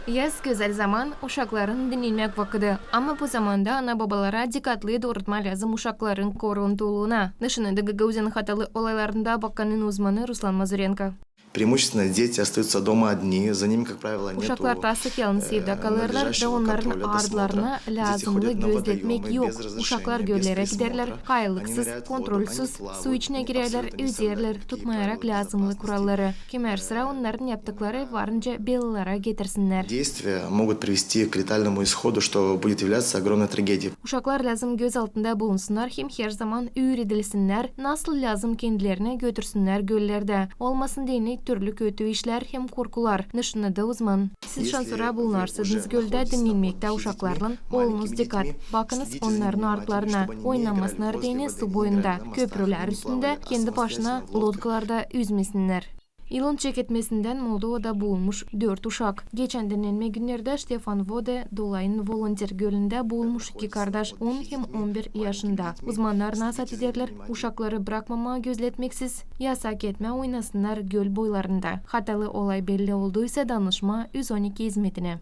Yaz güzel zaman uşakların dinlenmek vakıdı. Ama bu zamanda ana babalara dikkatli doğrultma lazım uşakların koruntuluğuna. Nışınıdığı Gauzin hatalı olaylarında bakanın uzmanı Ruslan Mazurenko. Преимущественно дети остаются дома одни, за ними, как правило, нет Uşaklar tasık yalnız evde kalırlar da onların ardlarına lazımlı gözletmek yok. Uşaklar göllere giderler, kaylıksız, kontrolsüz, su içine girerler, üzerler, tutmayarak lazımlı kuralları. Kemer sıra onların yaptıkları varınca bellara getirsinler. Действия могут привести к летальному исходу, что будет являться огромной трагедией. Uşaklar lazım göz altında bulunsunlar, hem her zaman öğretilsinler, nasıl lazım kendilerine götürsünler göllerde. Olmasın deyini türlü kötü işler hem korkular. Nışınıda uzman. Siz şansıra bulunarsınız gölde dinlenmekte uşaklarla. Olunuz dikkat. Bakınız onların artlarına. Oynamasınlar deyini su boyunda. Köprüler üstünde kendi başına lodkalarda yüzmesinler. Yılın çeketmesinden Moldova'da bulunmuş 4 uşak. Geçen dinlenme günlerde Stefan Vode dolayın volonter gölünde bulunmuş 2 kardeş 10 hem 11 yaşında. Uzmanlar nasat ederler uşakları bırakmama gözletmeksiz yasak etme oynasınlar göl boylarında. Hatalı olay belli olduysa danışma 112 hizmetine.